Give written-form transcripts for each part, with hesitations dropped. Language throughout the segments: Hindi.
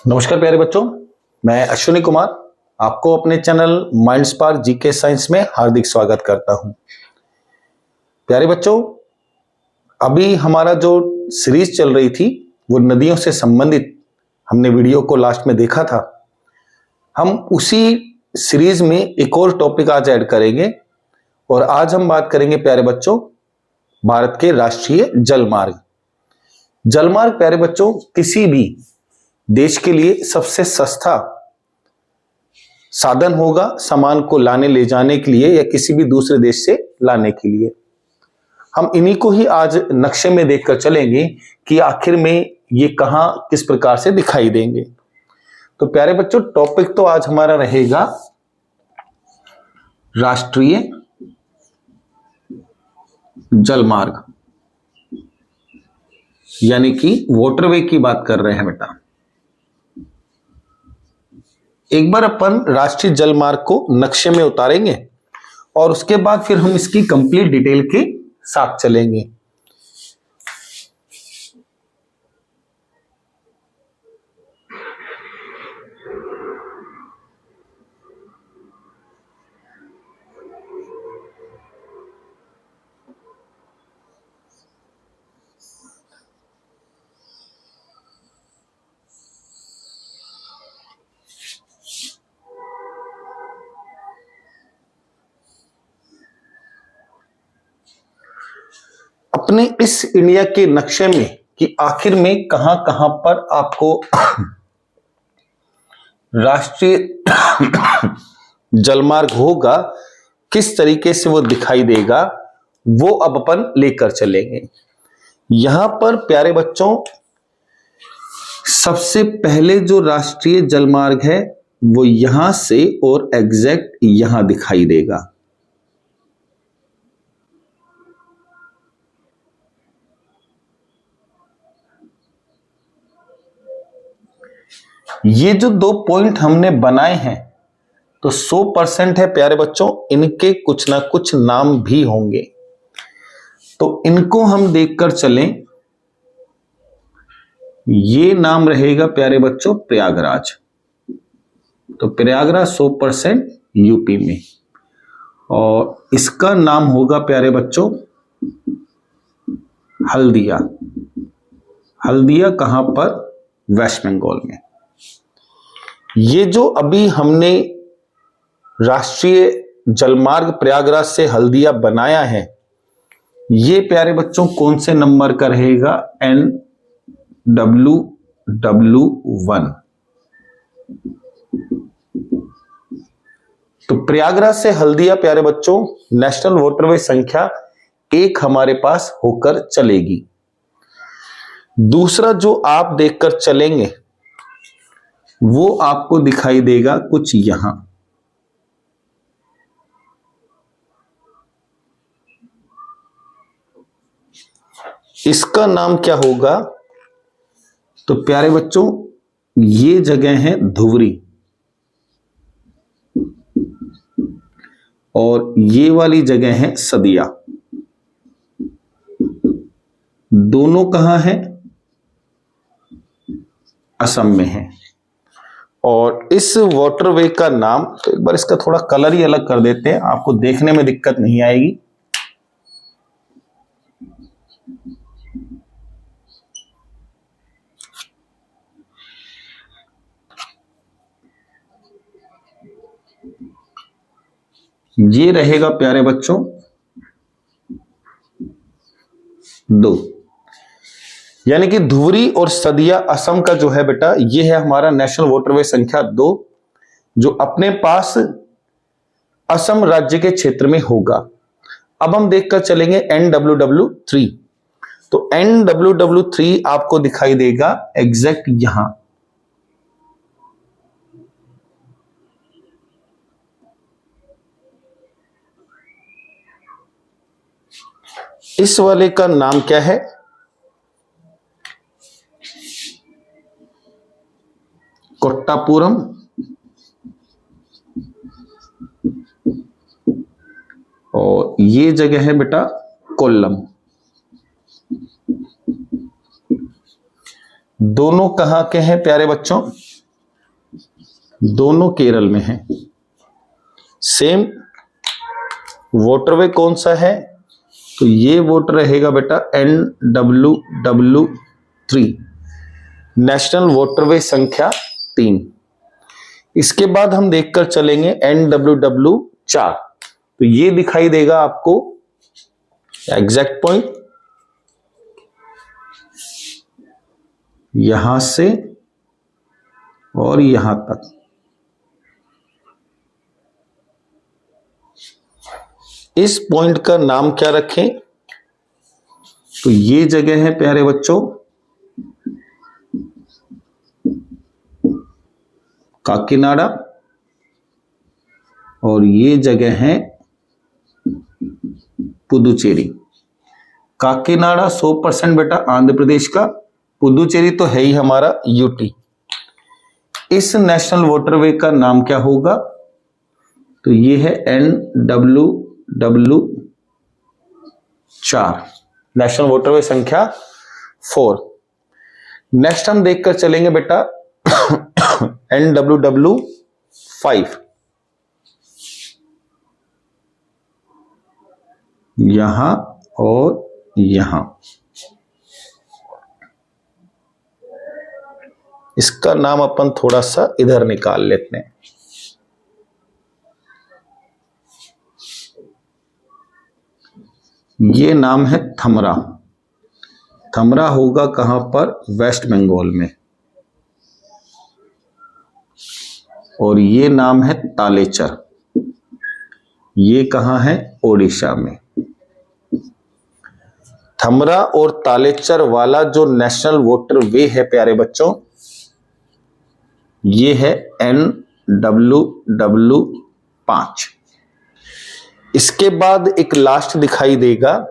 नमस्कार प्यारे बच्चों, मैं अश्विनी कुमार आपको अपने channel mind spark GK science में हार्दिक स्वागत करता हूं। प्यारे बच्चों, अभी हमारा जो सीरीज चल रही थी वो नदियों से संबंधित हमने वीडियो को लास्ट में देखा था। हम उसी सीरीज में एक और टॉपिक आज ऐड करेंगे और आज हम बात करेंगे प्यारे बच्चों भारत के राष्ट्रीय जलमार्ग। जलमार्ग प्यारे बच्चों किसी भी देश के लिए सबसे सस्ता साधन होगा सामान को लाने ले जाने के लिए या किसी भी दूसरे देश से लाने के लिए। हम इन्हीं को ही आज नक्शे में देखकर चलेंगे कि आखिर में ये कहां किस प्रकार से दिखाई देंगे। तो प्यारे बच्चों, टॉपिक तो आज हमारा रहेगा राष्ट्रीय जलमार्ग, यानी कि वाटरवे की बात कर रहे हैं बेटा। एक बार अपन राष्ट्रीय जलमार्ग को नक्शे में उतारेंगे और उसके बाद फिर हम इसकी कंप्लीट डिटेल के साथ चलेंगे। अपने इस इंडिया के नक्शे में कि आखिर में कहां कहां पर आपको राष्ट्रीय जलमार्ग होगा, किस तरीके से वो दिखाई देगा, वो अब अपन लेकर चलेंगे। यहां पर प्यारे बच्चों सबसे पहले जो राष्ट्रीय जलमार्ग है वो यहां से और एग्जैक्ट यहां दिखाई देगा। ये जो दो पॉइंट हमने बनाए हैं तो 100% है प्यारे बच्चों, इनके कुछ ना कुछ नाम भी होंगे, तो इनको हम देखकर चलें। ये नाम रहेगा प्यारे बच्चों प्रयागराज। तो प्रयागराज 100% यूपी में, और इसका नाम होगा प्यारे बच्चों हल्दिया। हल्दिया कहां पर? वेस्ट बंगाल में। ये जो अभी हमने राष्ट्रीय जलमार्ग प्रयागराज से हल्दिया बनाया है, ये प्यारे बच्चों कौन से नंबर का रहेगा? NWW1। तो प्रयागराज से हल्दिया प्यारे बच्चों नेशनल वाटरवे संख्या 1 हमारे पास होकर चलेगी। दूसरा जो आप देखकर चलेंगे वो आपको दिखाई देगा कुछ यहां। इसका नाम क्या होगा? तो प्यारे बच्चों ये जगह है धुबरी, और ये वाली जगह है सदिया। दोनों कहां है? असम में है। और इस वाटरवे का नाम, तो एक बार इसका थोड़ा कलर ही अलग कर देते हैं, आपको देखने में दिक्कत नहीं आएगी। ये रहेगा प्यारे बच्चों 2, यानी कि धुबरी और सदिया असम का जो है बेटा, ये है हमारा नेशनल वाटरवे संख्या 2, जो अपने पास असम राज्य के क्षेत्र में होगा। अब हम देखकर चलेंगे NWW3। तो NWW3 आपको दिखाई देगा एग्जैक्ट यहां। इस वाले का नाम क्या है? कोट्टापुरम। और ये जगह है बेटा कोल्लम। दोनों कहां के हैं प्यारे बच्चों? दोनों केरल में है। सेम वाटरवे कौन सा है, तो ये वाटर रहेगा बेटा NWW3, नेशनल वाटरवे संख्या 3। इसके बाद हम देखकर चलेंगे NWW4, तो ये दिखाई देगा आपको एग्जैक्ट पॉइंट यहां से और यहां तक। इस पॉइंट का नाम क्या रखें, तो ये जगह है प्यारे बच्चों काकीनाडा, और ये जगह है पुदुचेरी। काकीनाडा 100% बेटा आंध्र प्रदेश का, पुदुचेरी तो है ही हमारा यूटी। इस नेशनल वाटरवे का नाम क्या होगा, तो ये है NWW4, नेशनल वाटरवे संख्या 4। नेक्स्ट हम देखकर चलेंगे बेटा NWW5, यहां और यहां। इसका नाम अपन थोड़ा सा इधर निकाल लेते हैं। ये नाम है थमरा। थमरा होगा कहां पर, वेस्ट बंगाल में। और ये नाम है तालेचर, ये कहां है, ओडिशा में। थमरा और तालेचर वाला जो नेशनल वाटरवे है प्यारे बच्चों, ये है NWW5। इसके बाद एक लास्ट दिखाई देगा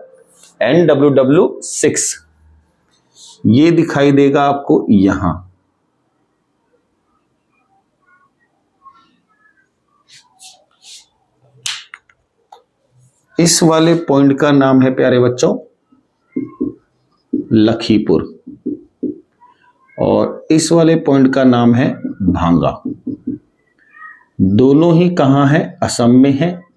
NWW6, ये दिखाई देगा आपको यहां। इस वाले पॉइंट का नाम है प्यारे बच्चों लखीपुर, और इस वाले पॉइंट का नाम है भांगा। दोनों ही कहां है, असम में है।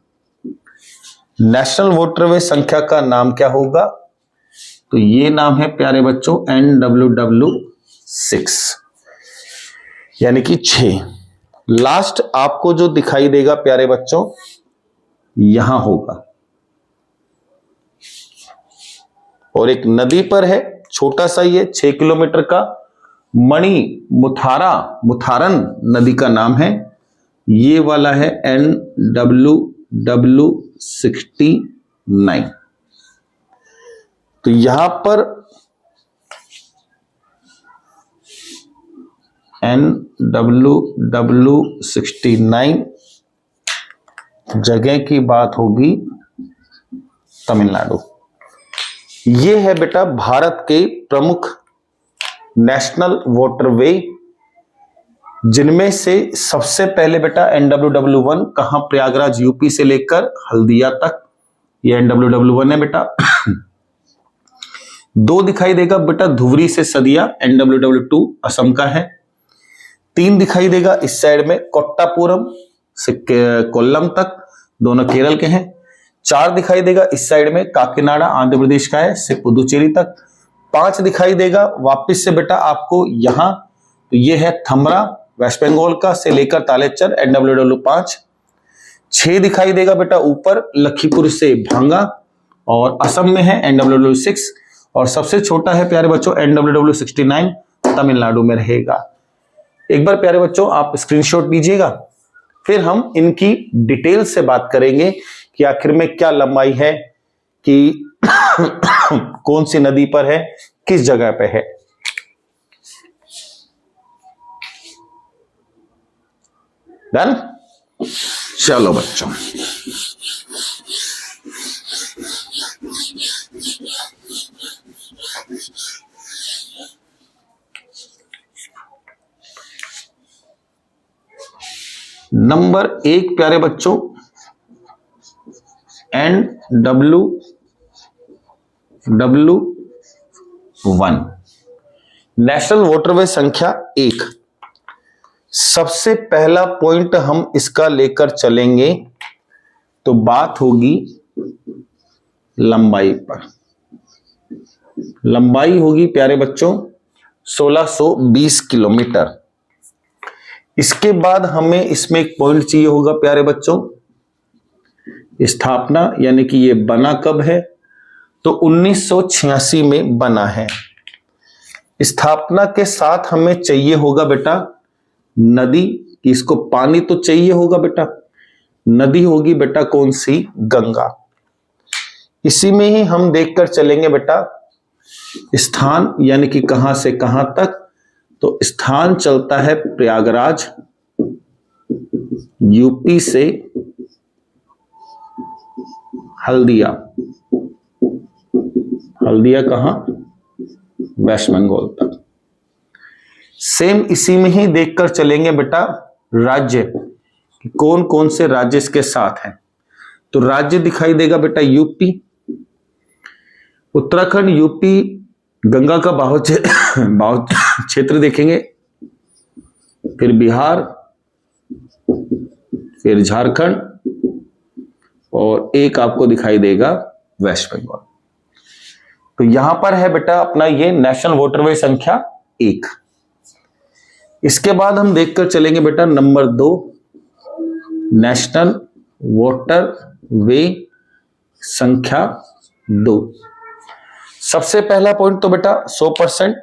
नेशनल वाटरवे संख्या का नाम क्या होगा, तो ये नाम है प्यारे बच्चों NWW6, यानी कि 6। लास्ट आपको जो दिखाई देगा प्यारे बच्चों यहां होगा, और एक नदी पर है, छोटा सा ये 6 किलोमीटर का, मुथारन नदी का नाम है। ये वाला है NWW69। तो यहां पर NWW69 जगह की बात होगी तमिलनाडु। ये है बेटा भारत के प्रमुख नेशनल वाटरवे, जिनमें से सबसे पहले बेटा NWW1 कहां, प्रयागराज यूपी से लेकर हल्दिया तक, ये NWW1 है बेटा। 2 दिखाई देगा बेटा धुबरी से सदिया, NWW2 असम का है। 3 दिखाई देगा इस साइड में कोट्टापुरम से कोल्लम तक, दोनों केरल के हैं। 4 दिखाई देगा इस साइड में काकीनाडा आंध्र प्रदेश का है, से पुदुचेरी तक। 5 दिखाई देगा वापस से बेटा आपको यहां, तो ये है थमरा वेस्ट बंगाल का, से लेकर तालेचर NWW5। 6 दिखाई देगा बेटा ऊपर लखीपुर से भांगा, और असम में है NWW6। और सबसे छोटा है प्यारे बच्चों NWW69, तमिलनाडु में रहेगा। एक बार प्यारे बच्चों आप स्क्रीनशॉट लीजिएगा, फिर हम इनकी डिटेल से बात करेंगे कि आखिर में क्या लंबाई है, कि कौन सी नदी पर है, किस जगह पे है। डन, चलो बच्चों। नंबर 1 प्यारे बच्चों NWW1, नेशनल वाटरवे संख्या 1। सबसे पहला पॉइंट हम इसका लेकर चलेंगे तो बात होगी लंबाई पर। लंबाई होगी प्यारे बच्चों 1620 किलोमीटर। इसके बाद हमें इसमें एक पॉइंट चाहिए होगा प्यारे बच्चों, स्थापना, यानी कि ये बना कब है, तो 1986 में बना है। स्थापना के साथ हमें चाहिए होगा बेटा नदी, कि इसको पानी तो चाहिए होगा बेटा। नदी होगी बेटा कौन सी, गंगा। इसी में ही हम देखकर चलेंगे बेटा स्थान, यानी कि कहां से कहां तक, तो स्थान चलता है प्रयागराज, यूपी से हल्दिया। हल्दिया कहां, वेस्ट बंगाल तक। सेम इसी में ही देखकर चलेंगे बेटा राज्य, कौन कौन से राज्य इसके साथ हैं। तो राज्य दिखाई देगा बेटा यूपी, उत्तराखंड, यूपी, गंगा का बाहु क्षेत्र देखेंगे, फिर बिहार, फिर झारखंड, और एक आपको दिखाई देगा वेस्ट बंगाल। तो यहां पर है बेटा अपना ये नेशनल वाटरवे संख्या 1। इसके बाद हम देखकर चलेंगे बेटा नंबर 2, नेशनल वाटरवे संख्या 2। सबसे पहला पॉइंट तो बेटा 100%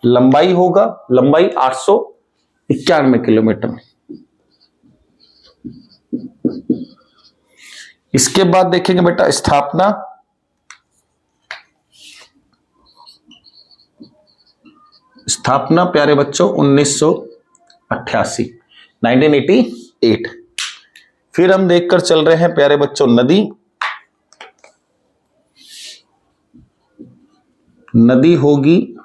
लंबाई होगा, लंबाई 891 किलोमीटर। इसके बाद देखेंगे बेटा स्थापना, स्थापना प्यारे बच्चों 1988, 1988। फिर हम देखकर चल रहे हैं प्यारे बच्चों नदी, नदी होगी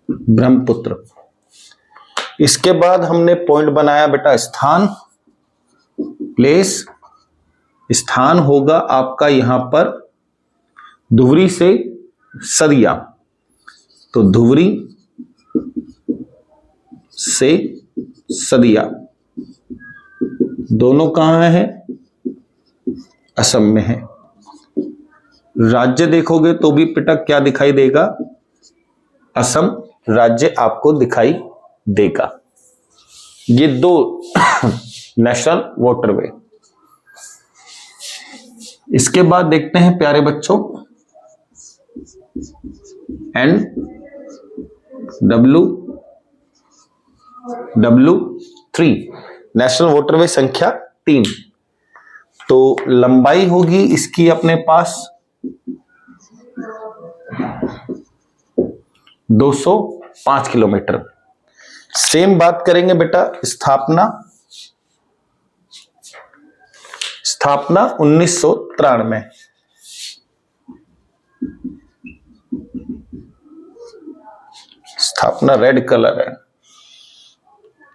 ब्रह्मपुत्र। इसके बाद हमने पॉइंट बनाया बेटा स्थान, प्लेस, स्थान होगा आपका यहां पर धुबरी से सदिया, तो धुबरी से सदिया दोनों कहां है, असम में है। राज्य देखोगे तो भी बेटा क्या दिखाई देगा, असम राज्य आपको दिखाई देगा। ये 2 नेशनल वाटरवे। इसके बाद देखते हैं प्यारे बच्चों NW3, नेशनल वाटरवे संख्या 3। तो लंबाई होगी इसकी अपने पास 205 किलोमीटर। सेम बात करेंगे बेटा स्थापना, स्थापना 1993। स्थापना रेड कलर है,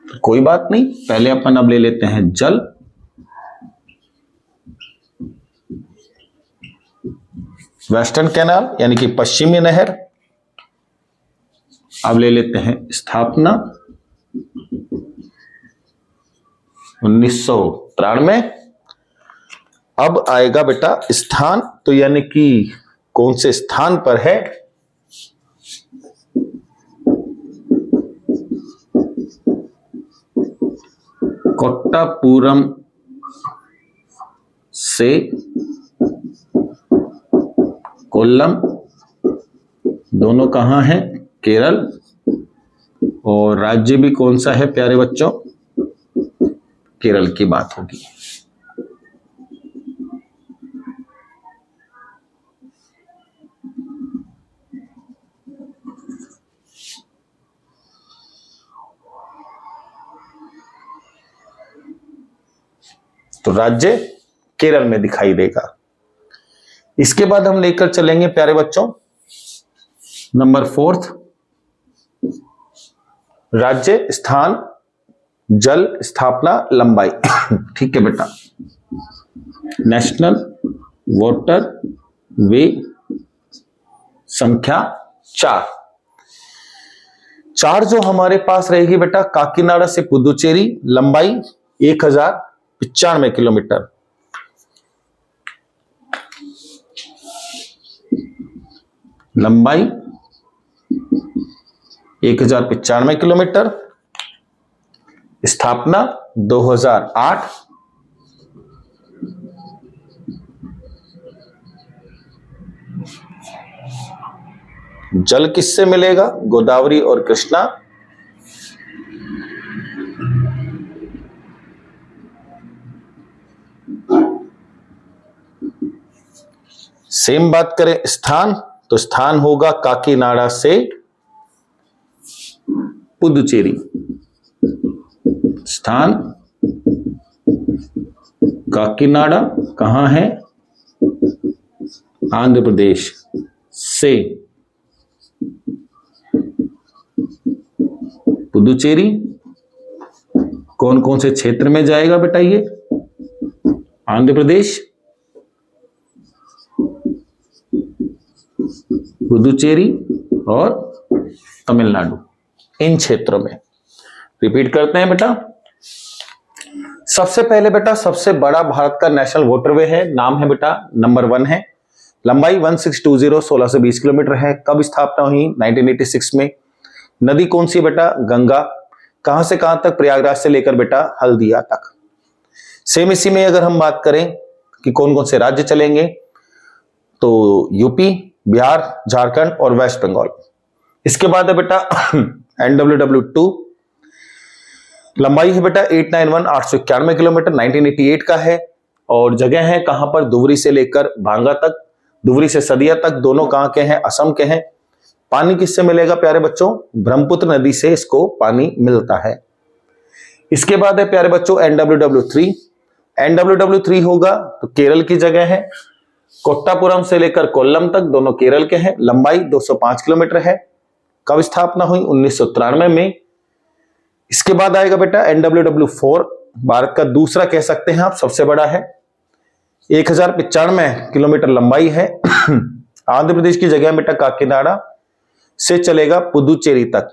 तो कोई बात नहीं, पहले अपन अब ले लेते हैं जल। वेस्टर्न कैनाल यानी कि पश्चिमी नहर। अब ले लेते हैं स्थापना 1993। अब आएगा बेटा स्थान, तो यानी कि कौन से स्थान पर है, कोट्टापुरम से कोल्लम, दोनों कहां हैं, केरल। और राज्य भी कौन सा है प्यारे बच्चों, केरल की बात होगी। तो राज्य केरल में दिखाई देगा। इसके बाद हम लेकर चलेंगे प्यारे बच्चों नंबर 4, राज्य, स्थान, जल, स्थापना, लंबाई। ठीक है बेटा, नेशनल वाटर वे संख्या 4। चार जो हमारे पास रहेगी बेटा काकीनाडा से पुदुचेरी, लंबाई 1095 किलोमीटर। लंबाई 1095 किलोमीटर। स्थापना 2008। जल किससे मिलेगा? गोदावरी और कृष्णा। सेम बात करें स्थान, तो स्थान होगा काकीनाडा से पुदुचेरी। स्थान काकीनाडा कहां है? आंध्र प्रदेश से पुदुचेरी। कौन कौन से क्षेत्र में जाएगा बेटा ये? आंध्र प्रदेश, पुदुचेरी और तमिलनाडु, इन क्षेत्रों में। रिपीट करते हैं बेटा। सबसे पहले बेटा सबसे बड़ा भारत का नेशनल वाटरवे है, नाम है बेटा नंबर 1 है। लंबाई 1620 1620 किलोमीटर है। कब स्थापना हुई? 1986 में। नदी कौन सी बेटा? गंगा। कहां से कहां तक? प्रयागराज से लेकर बेटा हल्दिया तक। सेम इसी में अगर हम बात करें कि कौन कौन से राज्य चलेंगे, तो यूपी, बिहार, झारखंड और वेस्ट बंगाल। इसके बाद है बेटा NWW2। लंबाई है बेटा 891 891 किलोमीटर, 1988 का है। और जगह है कहां पर? दुवरी से लेकर भांगा तक, दुवरी से सदिया तक, दोनों कहां के हैं? असम के हैं। पानी किससे मिलेगा प्यारे बच्चों? ब्रह्मपुत्र नदी से इसको पानी मिलता है। इसके बाद है प्यारे बच्चों NWW3। NWW3 होगा तो केरल की जगह है। कोट्टापुरम से लेकर कोल्लम तक, दोनों केरल के हैं। लंबाई 205 किलोमीटर है। कब स्थापना हुई? 1993 में। इसके बाद आएगा बेटा NWW4, भारत का दूसरा कह सकते हैं आप, सबसे बड़ा है। 1095 किलोमीटर लंबाई है। आंध्र प्रदेश की जगह बेटा काकीनाडा से चलेगा पुदुचेरी तक।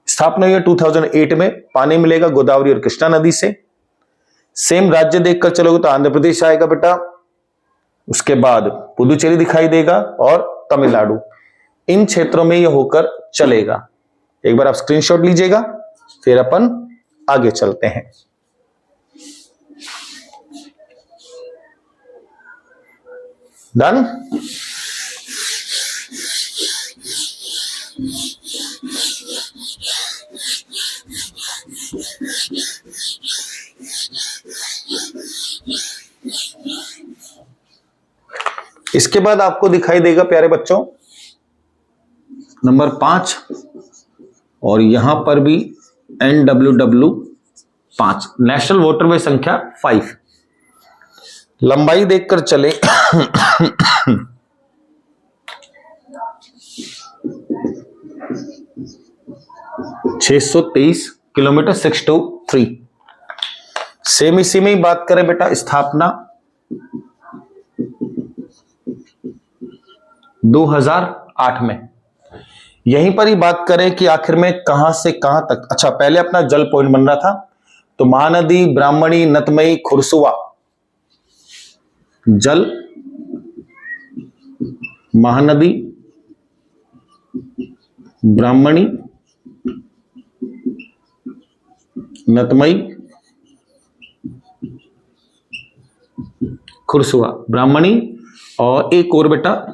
स्थापना हुई 2008 में। पानी मिलेगा गोदावरी और कृष्णा नदी से। सेम राज्य देखकर चलोगे तो आंध्र प्रदेश आएगा बेटा, उसके बाद पुदुचेरी दिखाई देगा और तमिलनाडु। इन क्षेत्रों में यह होकर चलेगा। एक बार आप स्क्रीनशॉट लीजिएगा, फिर अपन आगे चलते हैं। डन। इसके बाद आपको दिखाई देगा प्यारे बच्चों नंबर 5, और यहां पर भी NWW5, नेशनल वाटरवे संख्या 5। लंबाई देखकर चले 623 किलोमीटर, 623। सेम इसी में ही बात करें बेटा स्थापना 2008 में। यहीं पर ही बात करें कि आखिर में कहां से कहां तक। अच्छा, पहले अपना जल पॉइंट बन रहा था, तो महानदी, ब्राह्मणी, नतमई, खुरसुआ। जल, महानदी, ब्राह्मणी, नतमई, खुरसुआ, ब्राह्मणी और एक और बेटा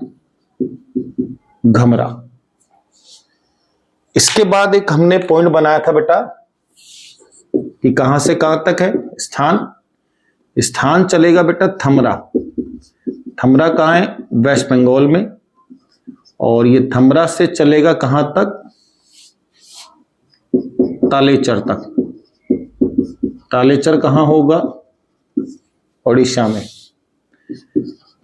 घमरा। इसके बाद एक हमने पॉइंट बनाया था बेटा कि कहां से कहां तक है स्थान चलेगा बेटा थमरा। थमरा कहां है? वेस्ट बंगाल में। और ये थमरा से चलेगा कहां तक? तालेचर तक। तालेचर कहां होगा? ओडिशा में।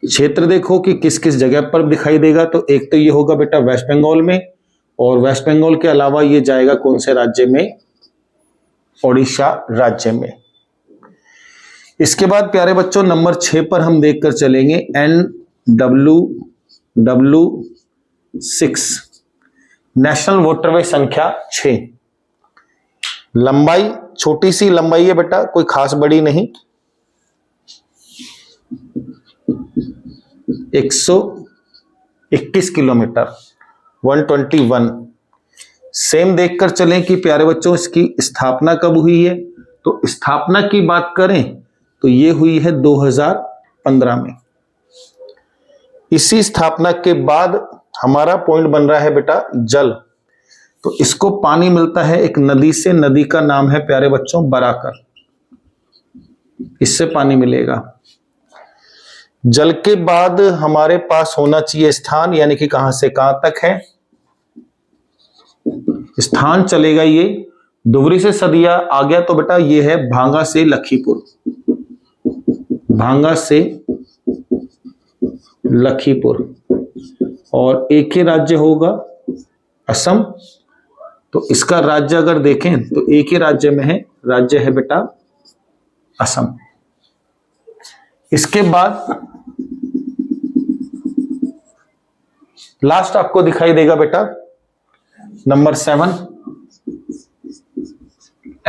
क्षेत्र देखो कि किस किस जगह पर दिखाई देगा, तो एक तो ये होगा बेटा वेस्ट बंगाल में, और वेस्ट बंगाल के अलावा ये जाएगा कौन से राज्य में? ओडिशा राज्य में। इसके बाद प्यारे बच्चों नंबर 6 पर हम देखकर चलेंगे NWW6। नेशनल वाटरवे संख्या 6। लंबाई छोटी सी लंबाई है बेटा, कोई खास बड़ी नहीं। 121 किलोमीटर, 121। सेम देखकर चलें कि प्यारे बच्चों इसकी स्थापना कब हुई है। तो स्थापना की बात करें तो ये हुई है 2015 में। इसी स्थापना के बाद हमारा पॉइंट बन रहा है बेटा जल। तो इसको पानी मिलता है एक नदी से, नदी का नाम है प्यारे बच्चों बराकर, इससे पानी मिलेगा। जल के बाद हमारे पास होना चाहिए स्थान, यानी कि कहां से कहां तक है स्थान चलेगा। ये दुबरी से सदिया आ गया तो बेटा ये है भांगा से लखीपुर, भांगा से लखीपुर। और एक ही राज्य होगा असम। तो इसका राज्य अगर देखें तो एक ही राज्य में है, राज्य है बेटा असम। इसके बाद लास्ट आपको दिखाई देगा बेटा नंबर 7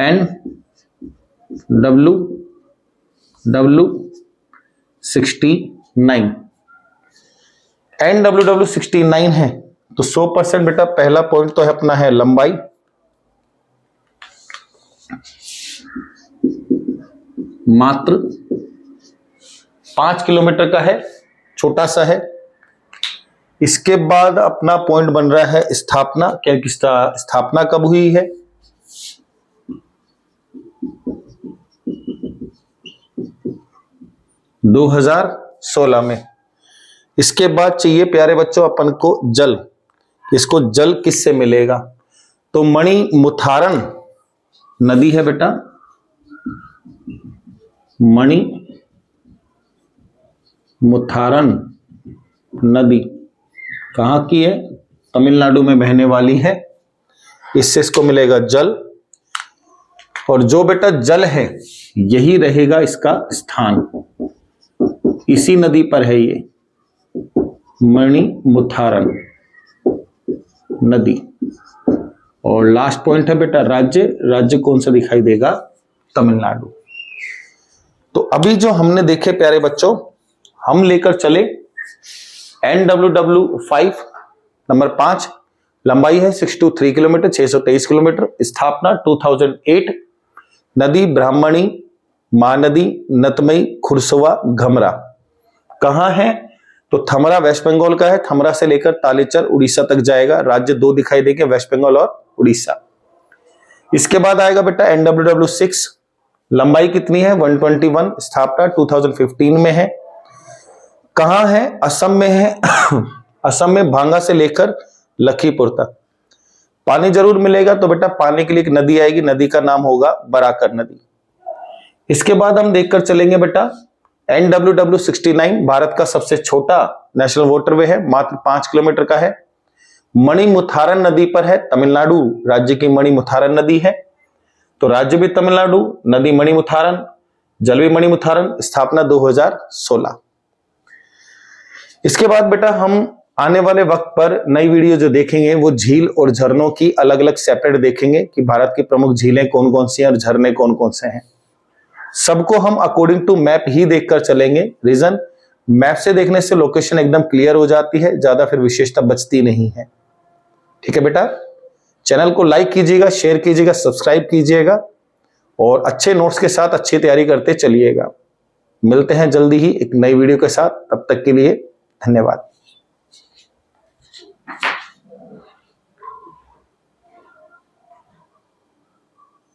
NWW69। NWW69 है तो 100% बेटा पहला पॉइंट तो है अपना है लंबाई। मात्र 5 किलोमीटर का है, छोटा सा है। इसके बाद अपना पॉइंट बन रहा है स्थापना, क्या स्थापना कब हुई है। - 2016 में। इसके बाद चाहिए प्यारे बच्चों अपन को जल। इसको जल किससे मिलेगा। तो मणिमुथारन नदी है बेटा, मणिमुथारन नदी कहां की है, तमिलनाडु में बहने वाली है। इससे इसको मिलेगा जल। और जो बेटा जल है यही रहेगा इसका स्थान, इसी नदी पर है ये मणिमुथारन नदी। और लास्ट पॉइंट है बेटा राज्य। राज्य कौन सा दिखाई देगा, तमिलनाडु। तो अभी जो हमने देखे प्यारे बच्चों, हम लेकर चले NWW5 नंबर 5। लंबाई है 623 किलोमीटर, 623 किलोमीटर। स्थापना 2008। नदी ब्राह्मणी, महानदी, नतमई, खुरसवा, घमरा। कहां है तो थमरा वेस्ट बंगाल का है। थमरा से लेकर तालेचर उड़ीसा तक जाएगा। राज्य 2 दिखाई देंगे, वेस्ट बंगाल और उड़ीसा। इसके बाद आएगा बेटा NWW6। लंबाई कितनी है 121। स्थापना 2015 में है। कहां है, असम में है। असम में भांगा से लेकर लखीपुर तक। पानी जरूर मिलेगा तो बेटा पानी के लिए एक नदी आएगी, नदी का नाम होगा बराकर नदी। इसके बाद हम देखकर चलेंगे बेटा NWW69 भारत का सबसे छोटा नेशनल वाटरवे है, मात्र 5 किलोमीटर का है। मणिमुथारन नदी पर है, तमिलनाडु राज्य की मणिमुथारन नदी है। तो राज्य भी तमिलनाडु, नदी मणिमुथारन, जल भी मणिमुथारन। स्थापना 2016। इसके बाद बेटा हम आने वाले वक्त पर नई वीडियो जो देखेंगे वो झील और झरनों की अलग अलग सेपरेट देखेंगे कि भारत की प्रमुख झीलें कौन कौन सी हैं और झरने कौन कौन से हैं। सबको हम अकॉर्डिंग टू मैप ही देखकर चलेंगे। रीजन, मैप से देखने से लोकेशन एकदम क्लियर हो जाती है, ज्यादा फिर विशेषता बचती नहीं है। ठीक है बेटा, चैनल को लाइक कीजिएगा, शेयर कीजिएगा, सब्सक्राइब कीजिएगा और अच्छे नोट्स के साथ अच्छी तैयारी करते चलिएगा। मिलते हैं जल्दी ही एक नई वीडियो के साथ, तब तक के लिए धन्यवाद।